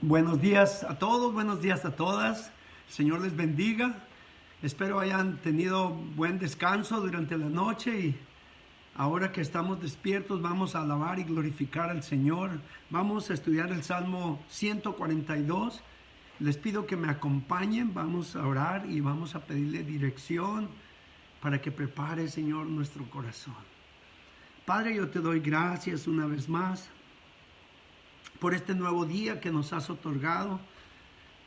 Buenos días a todos, buenos días a todas. El Señor les bendiga. Espero hayan tenido buen descanso durante la noche y ahora que estamos despiertos vamos a alabar y glorificar al Señor. Vamos a estudiar el Salmo 142. Les pido que me acompañen, vamos a orar y vamos a pedirle dirección para que prepare, Señor, nuestro corazón. Padre, yo te doy gracias una vez más por este nuevo día que nos has otorgado.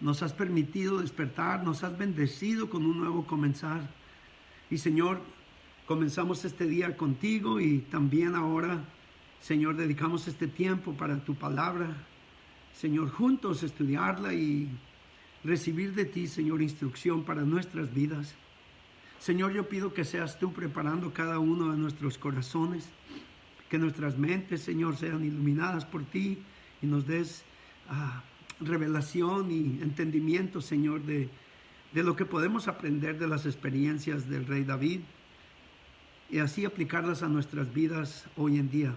Nos has permitido despertar, nos has bendecido con un nuevo comenzar. Y Señor, comenzamos este día contigo y también ahora, Señor, dedicamos este tiempo para tu palabra. Señor, juntos estudiarla y recibir de ti, Señor, instrucción para nuestras vidas. Señor, yo pido que seas tú preparando cada uno de nuestros corazones, que nuestras mentes, Señor, sean iluminadas por ti y nos des revelación y entendimiento, Señor, de lo que podemos aprender de las experiencias del rey David y así aplicarlas a nuestras vidas hoy en día.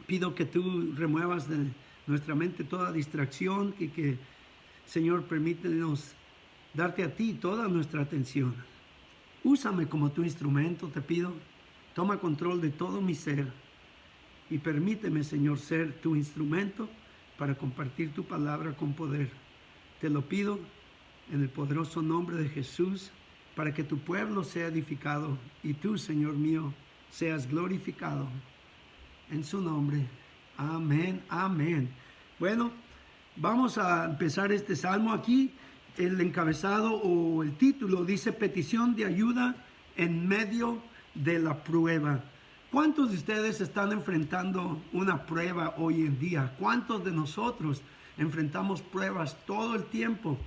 Pido que tú remuevas de nuestra mente toda distracción y que, Señor, permítenos darte a ti toda nuestra atención. Úsame como tu instrumento, te pido. Toma control de todo mi ser y permíteme, Señor, ser tu instrumento para compartir tu palabra con poder. Te lo pido en el poderoso nombre de Jesús, para que tu pueblo sea edificado y tú, Señor mío, seas glorificado. En su nombre. Amén, amén. Bueno, vamos a empezar este salmo aquí. El encabezado o el título dice: petición de ayuda en medio de la prueba. ¿Cuántos de ustedes están enfrentando una prueba hoy en día? ¿Cuántos de nosotros enfrentamos pruebas todo el tiempo?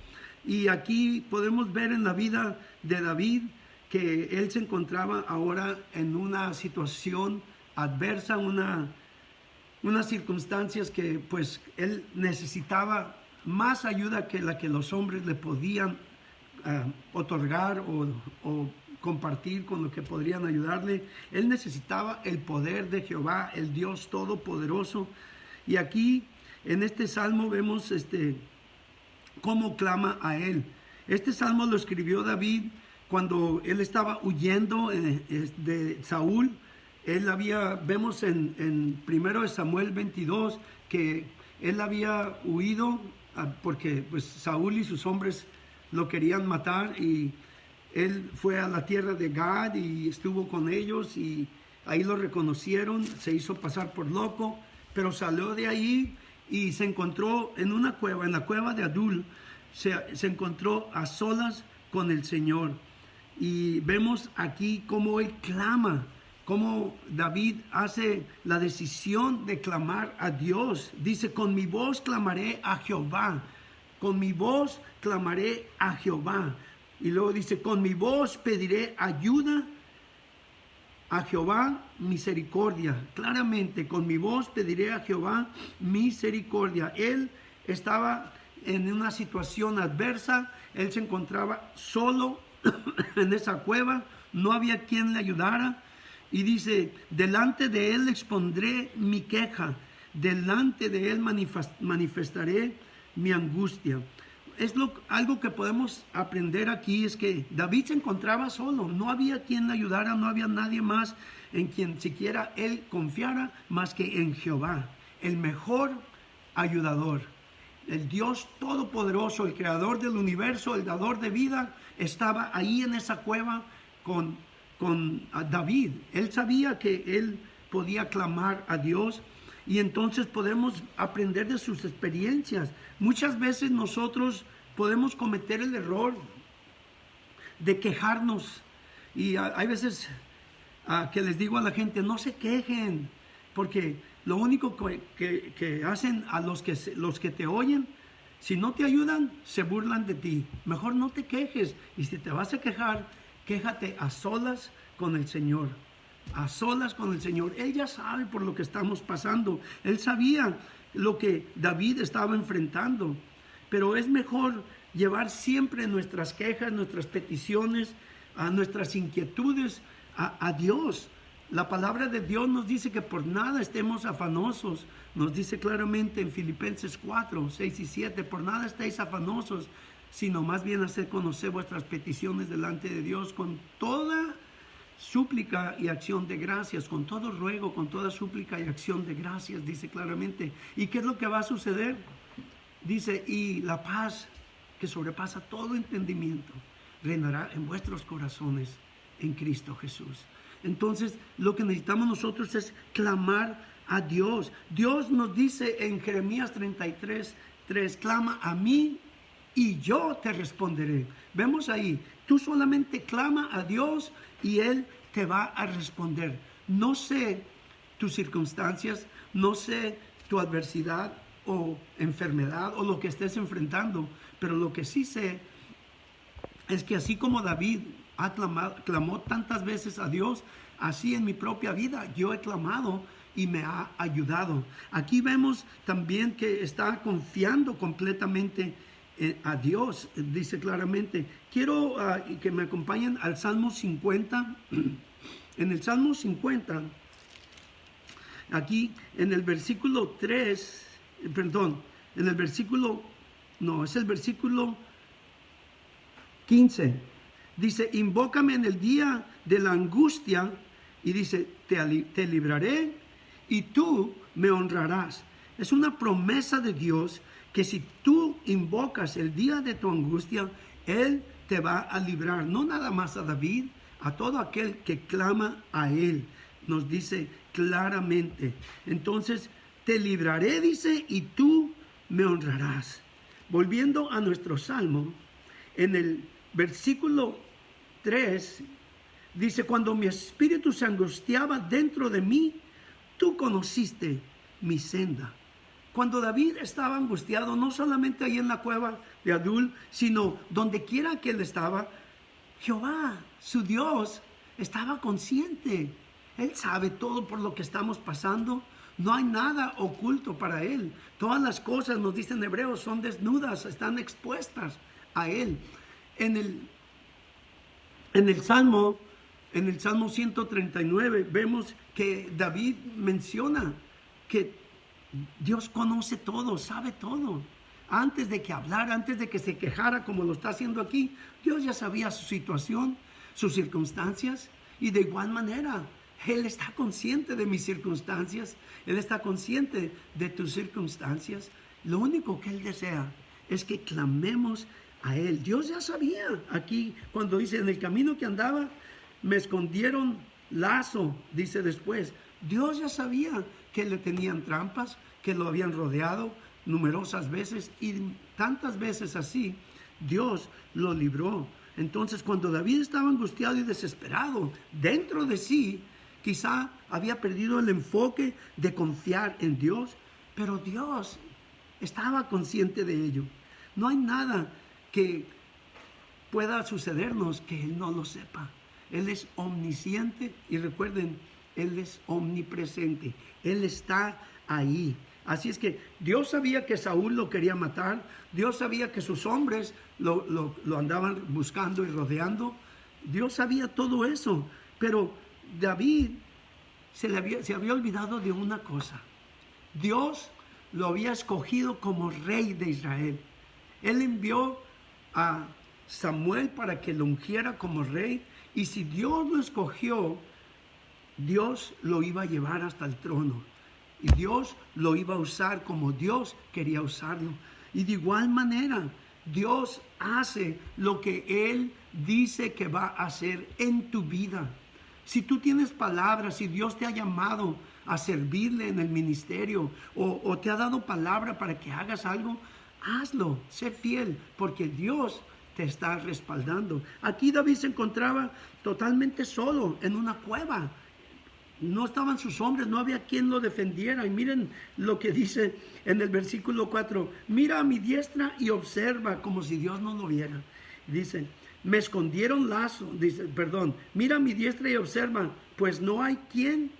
Y aquí podemos ver en la vida de David que él se encontraba ahora en una situación adversa, unas circunstancias que pues él necesitaba más ayuda que la que los hombres le podían otorgar o compartir con lo que podrían ayudarle. Él necesitaba el poder de Jehová, el Dios Todopoderoso. Y aquí en este salmo vemos cómo clama a él. Este salmo lo escribió David cuando él estaba huyendo de Saúl. Vemos en 1 Samuel 22 que él había huido porque pues Saúl y sus hombres lo querían matar, y él fue a la tierra de Gad y estuvo con ellos y ahí lo reconocieron, se hizo pasar por loco, pero salió de ahí y se encontró en una cueva, en la cueva de Adul, se encontró a solas con el Señor. Y vemos aquí cómo él clama, cómo David hace la decisión de clamar a Dios. Dice: con mi voz clamaré a Jehová, con mi voz clamaré a Jehová. Y luego dice: con mi voz pediré ayuda a Jehová, misericordia. Claramente, con mi voz pediré a Jehová misericordia. Él estaba en una situación adversa, él se encontraba solo en esa cueva, no había quien le ayudara. Y dice: delante de él expondré mi queja, delante de él manifestaré mi angustia. Algo que podemos aprender aquí es que David se encontraba solo, no había quien le ayudara, no había nadie más en quien siquiera él confiara más que en Jehová, el mejor ayudador. El Dios Todopoderoso, el creador del universo, el dador de vida, estaba ahí en esa cueva con David. Él sabía que él podía clamar a Dios. Y entonces podemos aprender de sus experiencias. Muchas veces nosotros podemos cometer el error de quejarnos. Y hay veces que les digo a la gente: no se quejen, porque lo único que hacen a los que te oyen, si no te ayudan, se burlan de ti. Mejor no te quejes. Y si te vas a quejar, quéjate a solas con el Señor. A solas con el Señor. Él ya sabe por lo que estamos pasando. Él sabía lo que David estaba enfrentando. Pero es mejor llevar siempre nuestras quejas, nuestras peticiones, nuestras inquietudes a Dios. La palabra de Dios nos dice que por nada estemos afanosos. Nos dice claramente en Filipenses 4, 6 y 7, por nada estéis afanosos, sino más bien hacer conocer vuestras peticiones delante de Dios con toda súplica y acción de gracias, con todo ruego, con toda súplica y acción de gracias, dice claramente. ¿Y qué es lo que va a suceder? Dice, y la paz que sobrepasa todo entendimiento reinará en vuestros corazones en Cristo Jesús. Entonces, lo que necesitamos nosotros es clamar a Dios. Dios nos dice en Jeremías 33, 3, clama a mí y yo te responderé. Vemos ahí, tú solamente clama a Dios y Él te va a responder. No sé tus circunstancias, no sé tu adversidad o enfermedad o lo que estés enfrentando, pero lo que sí sé es que así como David clamó tantas veces a Dios, así en mi propia vida yo he clamado y me ha ayudado. Aquí vemos también que está confiando completamente a Dios, dice claramente. Quiero que me acompañen al Salmo 50. En el Salmo 50, aquí en el versículo 3, perdón, en el versículo, no, es el versículo 15. Dice, invócame en el día de la angustia, y dice, te libraré y tú me honrarás. Es una promesa de Dios que si tú invocas el día de tu angustia, Él te va a librar. No nada más a David, a todo aquel que clama a Él. Nos dice claramente. Entonces, te libraré, dice, y tú me honrarás. Volviendo a nuestro salmo, en el versículo 3, dice, cuando mi espíritu se angustiaba dentro de mí, tú conociste mi senda. Cuando David estaba angustiado, no solamente ahí en la cueva de Adul, sino donde quiera que él estaba, Jehová, su Dios, estaba consciente. Él sabe todo por lo que estamos pasando. No hay nada oculto para Él. Todas las cosas, nos dicen Hebreos, son desnudas, están expuestas a Él. En el Salmo 139 vemos que David menciona que Dios conoce todo, sabe todo. Antes de que hablara, antes de que se quejara como lo está haciendo aquí, Dios ya sabía su situación, sus circunstancias, y de igual manera, Él está consciente de mis circunstancias, Él está consciente de tus circunstancias. Lo único que Él desea es que clamemos a Él. Dios ya sabía aquí, cuando dice, en el camino que andaba, me escondieron lazo, dice después. Dios ya sabía que le tenían trampas, que lo habían rodeado numerosas veces, y tantas veces así, Dios lo libró. Entonces, cuando David estaba angustiado y desesperado dentro de sí, quizá había perdido el enfoque de confiar en Dios, pero Dios estaba consciente de ello. No hay nada que pueda sucedernos que Él no lo sepa. Él es omnisciente y recuerden, Él es omnipresente. Él está ahí. Así es que Dios sabía que Saúl lo quería matar. Dios sabía que sus hombres lo andaban buscando y rodeando. Dios sabía todo eso. Pero David se había olvidado de una cosa. Dios lo había escogido como rey de Israel. Él envió a Samuel para que lo ungiera como rey. Y si Dios lo escogió, Dios lo iba a llevar hasta el trono. Y Dios lo iba a usar como Dios quería usarlo. Y de igual manera, Dios hace lo que Él dice que va a hacer en tu vida. Si tú tienes palabras, si Dios te ha llamado a servirle en el ministerio o te ha dado palabra para que hagas algo, hazlo, sé fiel, porque Dios te está respaldando. Aquí David se encontraba totalmente solo en una cueva. No estaban sus hombres, no había quien lo defendiera. Y miren lo que dice en el versículo 4. Mira a mi diestra y observa, como si Dios no lo viera. Dice, me escondieron lazo. Dice, perdón, mira a mi diestra y observa, pues no hay quien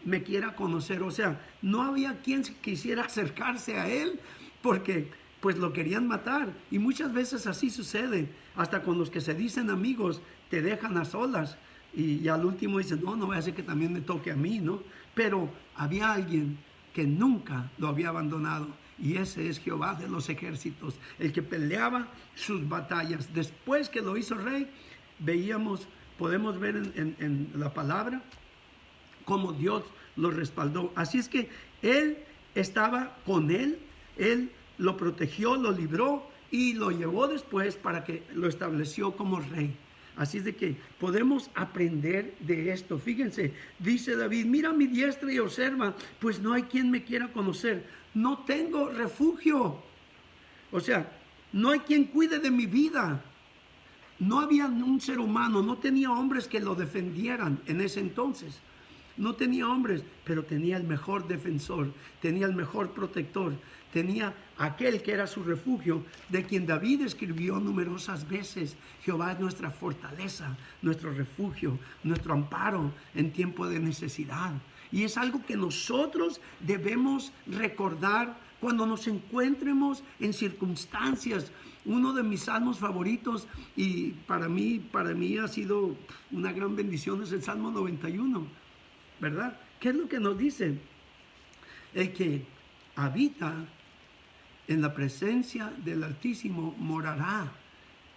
me quiera conocer. O sea, no había quien quisiera acercarse a Él, porque pues lo querían matar. Y muchas veces así sucede. Hasta con los que se dicen amigos, te dejan a solas. Y al último dice, no, no voy a hacer que también me toque a mí, ¿no? Pero había alguien que nunca lo había abandonado. Y ese es Jehová de los ejércitos, el que peleaba sus batallas. Después que lo hizo rey, podemos ver en la palabra cómo Dios lo respaldó. Así es que él estaba con él lo protegió, lo libró y lo llevó después para que lo estableció como rey. Así es de que podemos aprender de esto. Fíjense, dice David, mira mi diestra y observa, pues no hay quien me quiera conocer. No tengo refugio. O sea, no hay quien cuide de mi vida. No había un ser humano, no tenía hombres que lo defendieran en ese entonces. No tenía hombres, pero tenía el mejor defensor, tenía el mejor protector, tenía aquel que era su refugio, de quien David escribió numerosas veces: Jehová es nuestra fortaleza, nuestro refugio, nuestro amparo en tiempo de necesidad. Y es algo que nosotros debemos recordar cuando nos encuentremos en circunstancias. Uno de mis salmos favoritos, y para mí ha sido una gran bendición, es el Salmo 91, ¿verdad? ¿Qué es lo que nos dice? El que habita en la presencia del Altísimo morará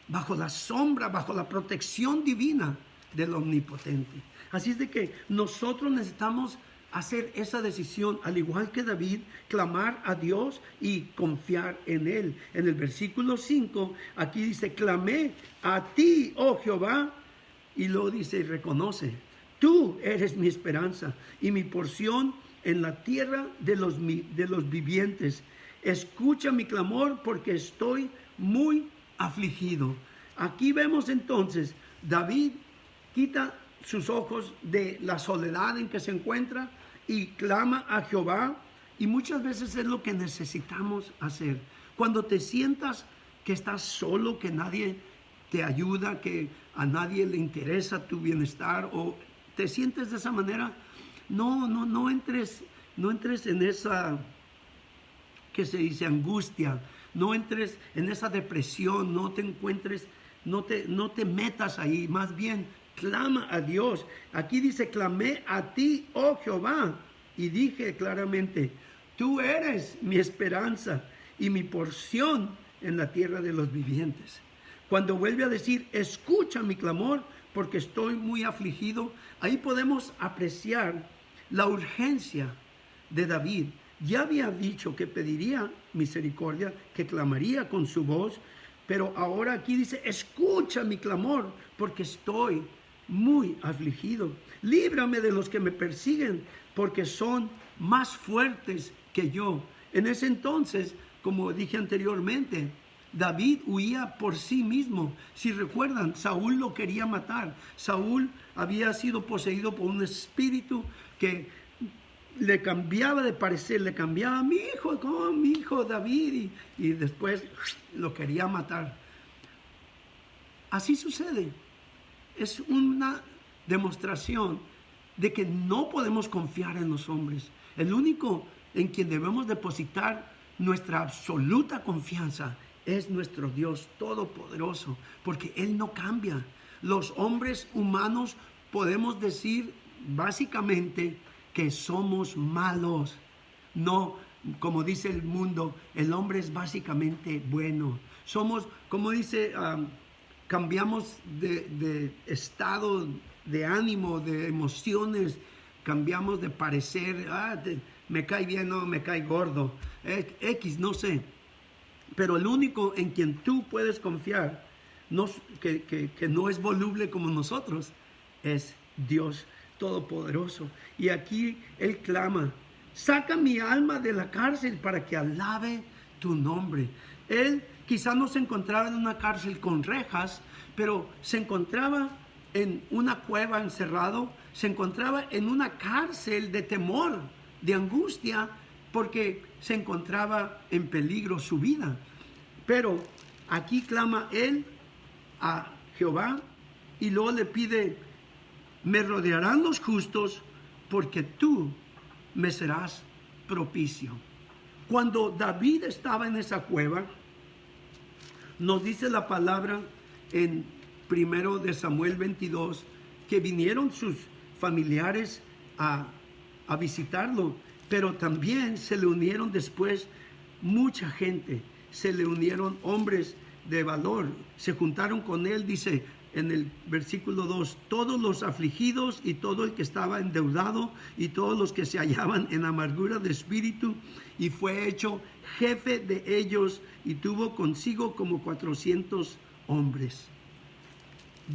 bajo la sombra, bajo la protección divina del Omnipotente. Así es de que nosotros necesitamos hacer esa decisión, al igual que David, clamar a Dios y confiar en Él. En el versículo 5, aquí dice, clamé a ti, oh Jehová, y luego dice, y reconoce, tú eres mi esperanza y mi porción en la tierra de los vivientes. Escucha mi clamor porque estoy muy afligido. Aquí vemos entonces, David quita sus ojos de la soledad en que se encuentra y clama a Jehová, y muchas veces es lo que necesitamos hacer. Cuando te sientas que estás solo, que nadie te ayuda, que a nadie le interesa tu bienestar, o te sientes de esa manera, no entres en esa, que se dice, angustia, no entres en esa depresión, no te metas ahí, más bien clama a Dios. Aquí dice, clamé a ti, oh Jehová, y dije claramente, tú eres mi esperanza y mi porción en la tierra de los vivientes. Cuando vuelve a decir, escucha mi clamor porque estoy muy afligido, ahí podemos apreciar la urgencia de David. Ya había dicho que pediría misericordia, que clamaría con su voz, pero ahora aquí dice, escucha mi clamor porque estoy muy afligido. Líbrame de los que me persiguen, porque son más fuertes que yo. En ese entonces, como dije anteriormente, David huía por sí mismo. Si recuerdan, Saúl lo quería matar. Saúl había sido poseído por un espíritu que le cambiaba de parecer, le cambiaba, mi hijo David, y después lo quería matar. Así sucede. Es una demostración de que no podemos confiar en los hombres. El único en quien debemos depositar nuestra absoluta confianza es nuestro Dios Todopoderoso, porque Él no cambia. Los hombres humanos podemos decir básicamente que somos malos. No, como dice el mundo, el hombre es básicamente bueno. Somos, como dice, cambiamos de estado de ánimo, de emociones, cambiamos de parecer, me cae bien, no, me cae gordo, X, no sé. Pero el único en quien tú puedes confiar, que no es voluble como nosotros, es Dios Todopoderoso. Y aquí Él clama, saca mi alma de la cárcel para que alabe tu nombre. Él quizá no se encontraba en una cárcel con rejas, pero se encontraba en una cueva encerrado, se encontraba en una cárcel de temor, de angustia, porque se encontraba en peligro su vida. Pero aquí clama él a Jehová y luego le pide, me rodearán los justos porque tú me serás propicio. Cuando David estaba en esa cueva, nos dice la palabra en 1 de Samuel 22, que vinieron sus familiares a visitarlo, pero también se le unieron después mucha gente, se le unieron hombres de valor, se juntaron con él, dice en el versículo 2, todos los afligidos y todo el que estaba endeudado y todos los que se hallaban en amargura de espíritu, y fue hecho jefe de ellos y tuvo consigo como 400 hombres.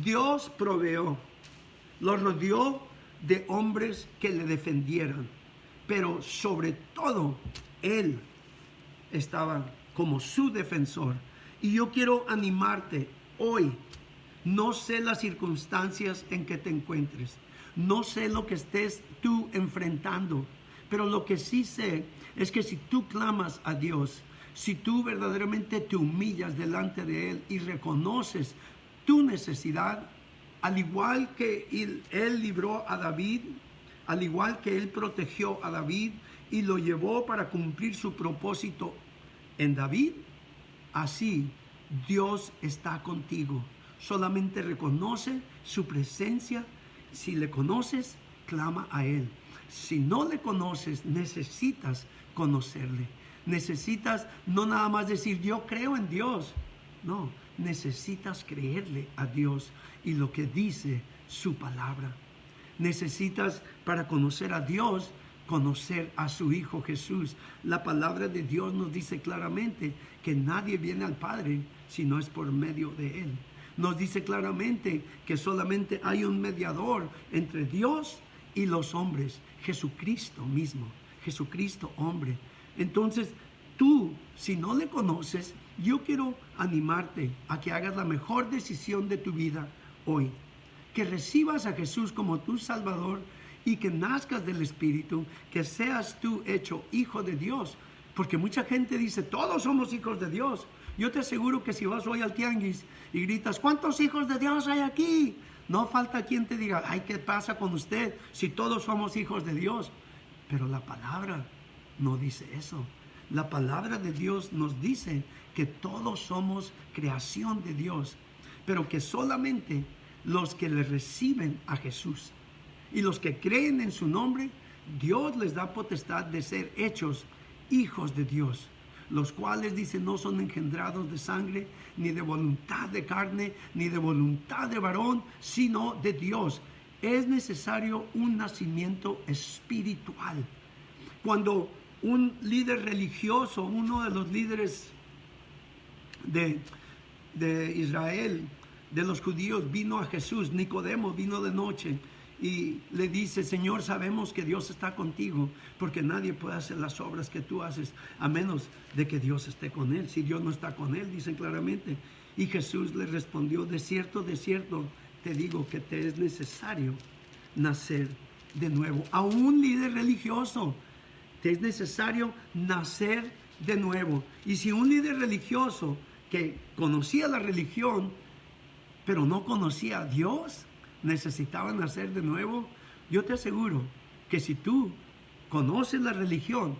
Dios proveó, lo rodeó de hombres que le defendieran, pero sobre todo él estaba como su defensor. Y yo quiero animarte hoy. No sé las circunstancias en que te encuentres, no sé lo que estés tú enfrentando, pero lo que sí sé es que si tú clamas a Dios, si tú verdaderamente te humillas delante de Él y reconoces tu necesidad, al igual que Él libró a David, al igual que Él protegió a David y lo llevó para cumplir su propósito en David, así Dios está contigo. Solamente reconoce su presencia. Si le conoces, clama a Él. Si no le conoces, necesitas conocerle. Necesitas no nada más decir yo creo en Dios. No, necesitas creerle a Dios y lo que dice su palabra. Necesitas, para conocer a Dios, conocer a su Hijo Jesús. La palabra de Dios nos dice claramente que nadie viene al Padre si no es por medio de Él. Nos dice claramente que solamente hay un mediador entre Dios y los hombres, Jesucristo mismo, Jesucristo hombre. Entonces, tú, si no le conoces, yo quiero animarte a que hagas la mejor decisión de tu vida hoy. Que recibas a Jesús como tu Salvador y que nazcas del Espíritu, que seas tú hecho hijo de Dios. Porque mucha gente dice, todos somos hijos de Dios. Yo te aseguro que si vas hoy al tianguis y gritas, ¿cuántos hijos de Dios hay aquí? No falta quien te diga, ay, ¿qué pasa con usted si todos somos hijos de Dios? Pero la palabra no dice eso. La palabra de Dios nos dice que todos somos creación de Dios, pero que solamente los que le reciben a Jesús y los que creen en su nombre, Dios les da potestad de ser hechos hijos de Dios, los cuales, dice, no son engendrados de sangre, ni de voluntad de carne, ni de voluntad de varón, sino de Dios. Es necesario un nacimiento espiritual. Cuando un líder religioso, uno de los líderes de Israel, de los judíos, vino a Jesús, Nicodemo vino de noche, y le dice, Señor, sabemos que Dios está contigo, porque nadie puede hacer las obras que tú haces, a menos de que Dios esté con él. Si Dios no está con él, dicen claramente. Y Jesús le respondió, de cierto, te digo que te es necesario nacer de nuevo. A un líder religioso, te es necesario nacer de nuevo. Y si un líder religioso que conocía la religión, pero no conocía a Dios, necesitaba nacer de nuevo, yo te aseguro que si tú conoces la religión,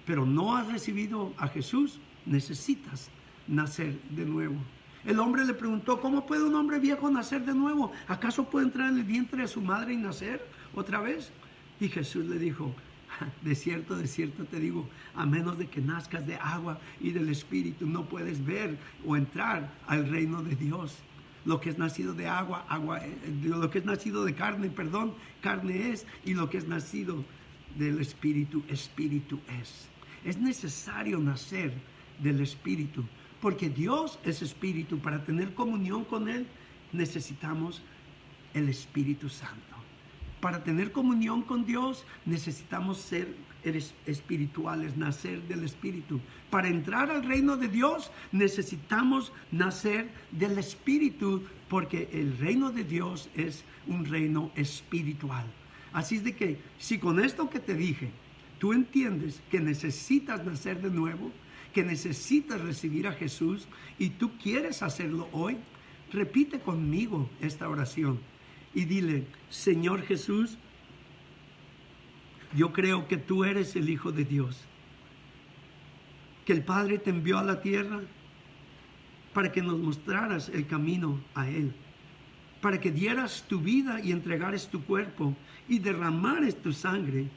pero no has recibido a Jesús, necesitas nacer de nuevo. El hombre le preguntó, ¿cómo puede un hombre viejo nacer de nuevo? ¿Acaso puede entrar en el vientre de su madre y nacer otra vez? Y Jesús le dijo, de cierto te digo, a menos de que nazcas de agua y del Espíritu, no puedes ver o entrar al reino de Dios. Lo que es nacido de agua, lo que es nacido de carne, carne es, y lo que es nacido del Espíritu, Espíritu es. Es necesario nacer del Espíritu, porque Dios es Espíritu. Para tener comunión con Él, necesitamos el Espíritu Santo. Para tener comunión con Dios, necesitamos ser espirituales, nacer del Espíritu. Para entrar al reino de Dios, necesitamos nacer del Espíritu, porque el reino de Dios es un reino espiritual. Así es de que, si con esto que te dije, tú entiendes que necesitas nacer de nuevo, que necesitas recibir a Jesús, y tú quieres hacerlo hoy, repite conmigo esta oración. Y dile, Señor Jesús, yo creo que tú eres el Hijo de Dios, que el Padre te envió a la tierra para que nos mostraras el camino a Él. para que dieras tu vida y entregares tu cuerpo y derramares tu sangre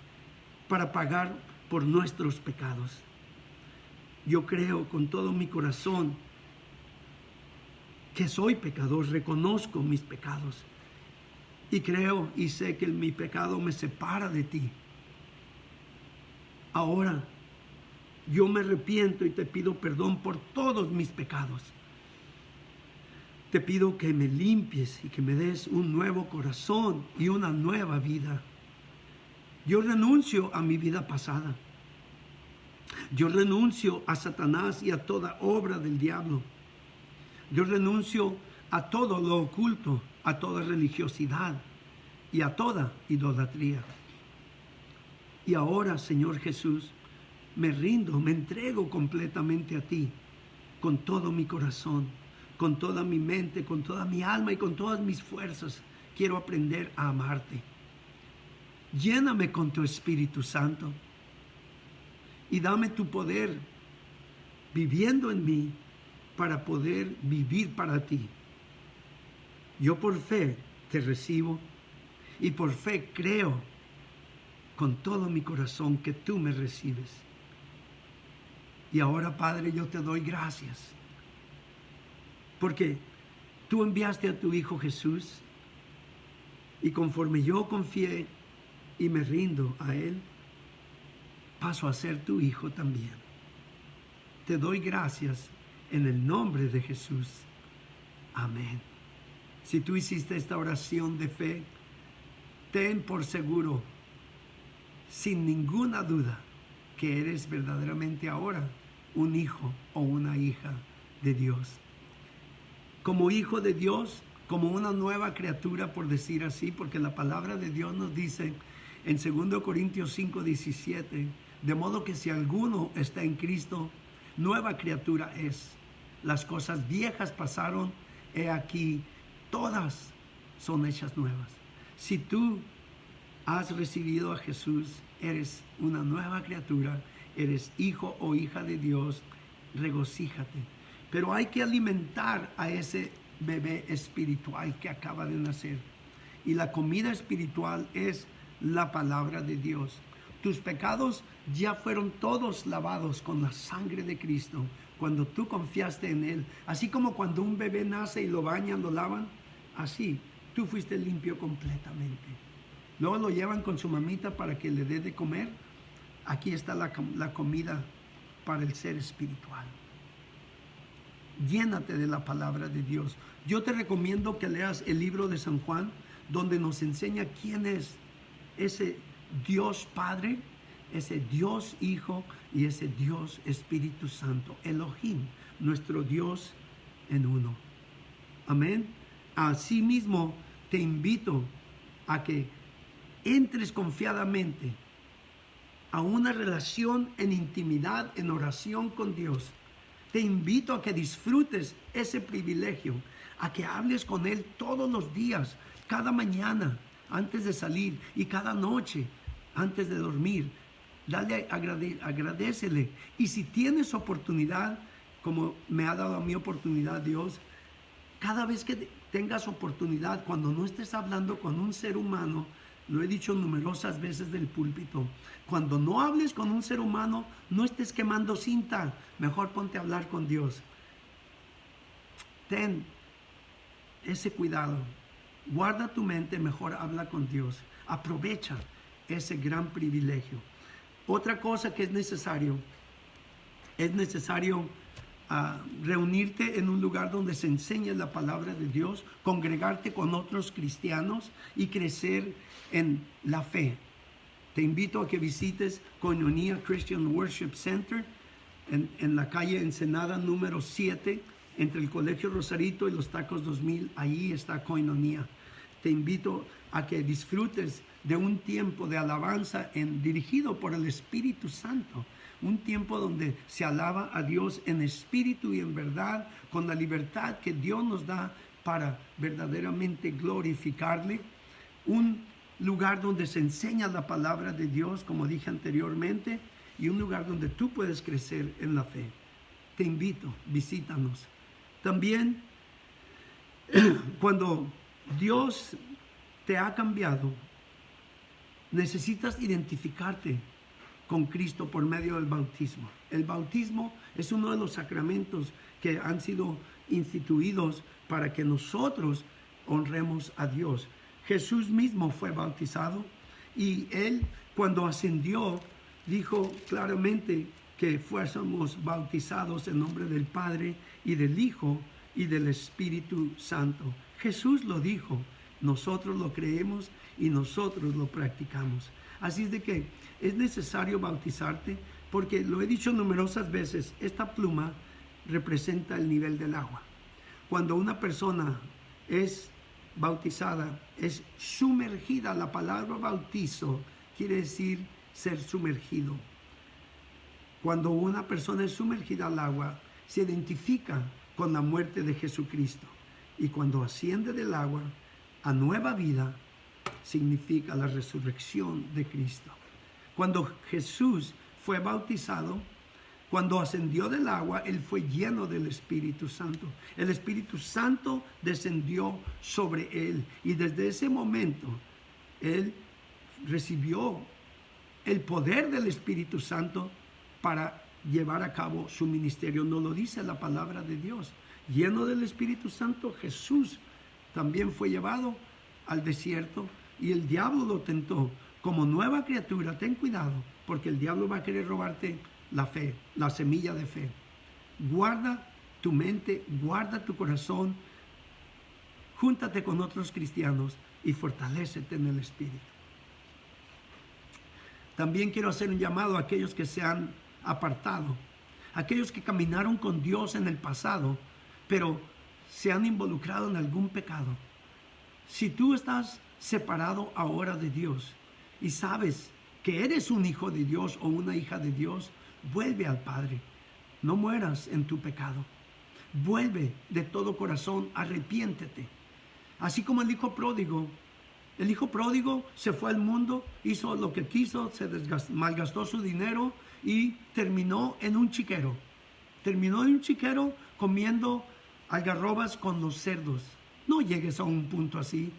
para pagar por nuestros pecados. Yo creo con todo mi corazón que soy pecador, reconozco mis pecados y creo y sé que mi pecado me separa de ti. Ahora yo me arrepiento y te pido perdón por todos mis pecados. Te pido que me limpies y que me des un nuevo corazón y una nueva vida. Yo renuncio a mi vida pasada. Yo renuncio a Satanás y a toda obra del diablo. Yo renuncio a todo lo oculto, a toda religiosidad y a toda idolatría. Y ahora, Señor Jesús, me rindo, me entrego completamente a ti, con todo mi corazón, con toda mi mente, con toda mi alma y con todas mis fuerzas. Quiero aprender a amarte. Lléname con tu Espíritu Santo y dame tu poder viviendo en mí para poder vivir para ti. Yo por fe te recibo y por fe creo con todo mi corazón que tú me recibes. Y ahora, Padre, yo te doy gracias porque tú enviaste a tu Hijo Jesús y conforme yo confié y me rindo a Él, paso a ser tu hijo también. Te doy gracias en el nombre de Jesús. Amén. Si tú hiciste esta oración de fe, ten por seguro, sin ninguna duda, que eres verdaderamente ahora un hijo o una hija de Dios. Como hijo de Dios, como una nueva criatura, por decir así, porque la palabra de Dios nos dice en 2 Corintios 5:17, de modo que si alguno está en Cristo, nueva criatura es. Las cosas viejas pasaron, he aquí, todas son hechas nuevas. Si tú has recibido a Jesús, eres una nueva criatura, eres hijo o hija de Dios, regocíjate. Pero hay que alimentar a ese bebé espiritual que acaba de nacer. Y la comida espiritual es la palabra de Dios. Tus pecados ya fueron todos lavados con la sangre de Cristo cuando tú confiaste en Él. Así como cuando un bebé nace y lo bañan, lo lavan, así tú fuiste limpio completamente. Luego lo llevan con su mamita para que le dé de comer. Aquí está la comida para el ser espiritual. Llénate de la palabra de Dios. Yo te recomiendo que leas el libro de San Juan, donde nos enseña quién es ese Dios Padre, ese Dios Hijo y ese Dios Espíritu Santo, Elohim, nuestro Dios en uno. Amén. Asimismo, te invito a que entres confiadamente a una relación en intimidad, en oración con Dios. Te invito a que disfrutes ese privilegio, a que hables con Él todos los días, cada mañana, antes de salir y cada noche, antes de dormir. Dale, agradécele. Y si tienes oportunidad, como me ha dado a mí oportunidad Dios, cada vez que tengas oportunidad, cuando no estés hablando con un ser humano, lo he dicho numerosas veces del púlpito, cuando no hables con un ser humano, no estés quemando cinta, mejor ponte a hablar con Dios. Ten ese cuidado, guarda tu mente, mejor habla con Dios, aprovecha ese gran privilegio. Otra cosa que es necesario reunirte en un lugar donde se enseñe la palabra de Dios, congregarte con otros cristianos y crecer en la fe. Te invito a que visites Koinonia Christian Worship Center en la calle Ensenada número 7, entre el Colegio Rosarito y los Tacos 2000. Ahí está Koinonia. Te invito a que disfrutes de un tiempo de alabanza dirigido por el Espíritu Santo. Un tiempo donde se alaba a Dios en espíritu y en verdad, con la libertad que Dios nos da para verdaderamente glorificarle. Un lugar donde se enseña la palabra de Dios, como dije anteriormente, y un lugar donde tú puedes crecer en la fe. Te invito, visítanos. También, cuando Dios te ha cambiado, necesitas identificarte con Cristo por medio del bautismo. El bautismo es uno de los sacramentos que han sido instituidos para que nosotros honremos a Dios. Jesús mismo fue bautizado y él, cuando ascendió, dijo claramente que fuésemos bautizados en nombre del Padre y del Hijo y del Espíritu Santo. Jesús lo dijo, nosotros lo creemos y nosotros lo practicamos. Así es de que es necesario bautizarte, porque lo he dicho numerosas veces, esta pluma representa el nivel del agua. Cuando una persona es bautizada, es sumergida. La palabra bautizo quiere decir ser sumergido. Cuando una persona es sumergida al agua, se identifica con la muerte de Jesucristo. Y cuando asciende del agua a nueva vida, significa la resurrección de Cristo. Cuando Jesús fue bautizado, cuando ascendió del agua, él fue lleno del Espíritu Santo. El Espíritu Santo descendió sobre él y desde ese momento él recibió el poder del Espíritu Santo para llevar a cabo su ministerio. Nos lo dice la palabra de Dios. Lleno del Espíritu Santo, Jesús también fue llevado al desierto y el diablo lo tentó. Como nueva criatura, ten cuidado, porque el diablo va a querer robarte la fe, la semilla de fe. Guarda tu mente, guarda tu corazón, júntate con otros cristianos y fortalécete en el Espíritu. También quiero hacer un llamado a aquellos que se han apartado, aquellos que caminaron con Dios en el pasado, pero se han involucrado en algún pecado. Si tú estás separado ahora de Dios y sabes que eres un hijo de Dios o una hija de Dios, vuelve al Padre. No mueras en tu pecado. Vuelve de todo corazón, arrepiéntete. Así como el hijo pródigo se fue al mundo, hizo lo que quiso, malgastó su dinero y terminó en un chiquero. Terminó en un chiquero comiendo algarrobas con los cerdos. No llegues a un punto así.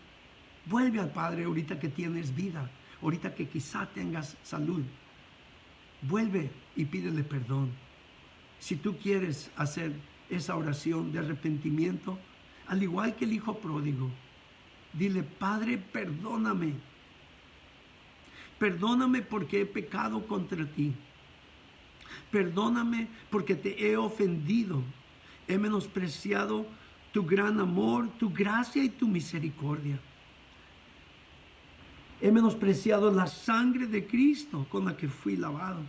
Vuelve al Padre ahorita que tienes vida, ahorita que quizá tengas salud. Vuelve y pídele perdón. Si tú quieres hacer esa oración de arrepentimiento, al igual que el hijo pródigo, dile: Padre, perdóname. Perdóname porque he pecado contra ti. Perdóname porque te he ofendido. He menospreciado tu gran amor, tu gracia y tu misericordia. He menospreciado la sangre de Cristo con la que fui lavado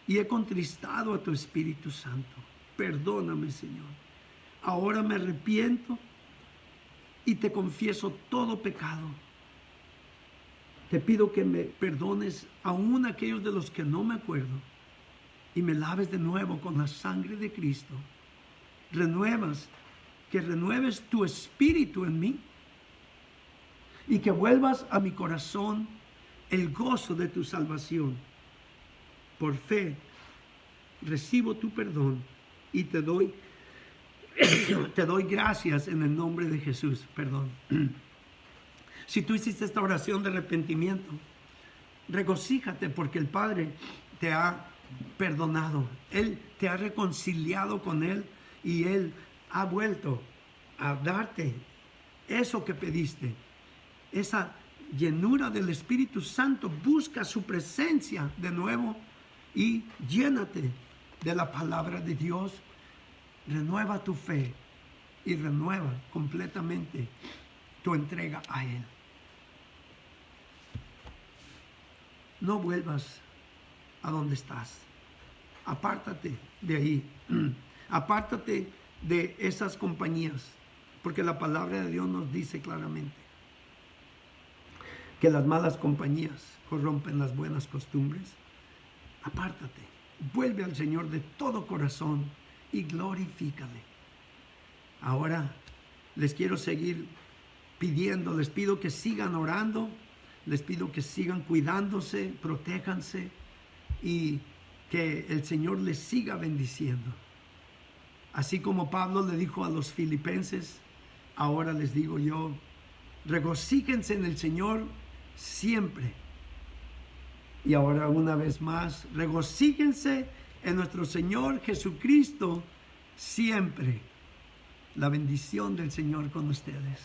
y he contristado a tu Espíritu Santo. Perdóname, Señor. Ahora me arrepiento y te confieso todo pecado. Te pido que me perdones aún aquellos de los que no me acuerdo y me laves de nuevo con la sangre de Cristo. Que renueves tu espíritu en mí y que vuelvas a mi corazón el gozo de tu salvación. Por fe recibo tu perdón y te doy gracias en el nombre de Jesús. Perdón. Si tú hiciste esta oración de arrepentimiento, regocíjate porque el Padre te ha perdonado. Él te ha reconciliado con Él y Él ha vuelto a darte eso que pediste. Esa llenura del Espíritu Santo. Busca su presencia de nuevo y llénate de la palabra de Dios. Renueva tu fe y renueva completamente tu entrega a Él. No vuelvas a donde estás. Apártate de ahí. Apártate de esas compañías, porque la palabra de Dios nos dice claramente que las malas compañías corrompen las buenas costumbres. Apártate, vuelve al Señor de todo corazón y glorifícale. Ahora les quiero seguir pidiendo, les pido que sigan orando, les pido que sigan cuidándose, protéjanse y que el Señor les siga bendiciendo. Así como Pablo le dijo a los filipenses, ahora les digo yo, Regocíjense en el Señor siempre. Y ahora una vez más, regocíjense en nuestro Señor Jesucristo siempre. La bendición del Señor con ustedes.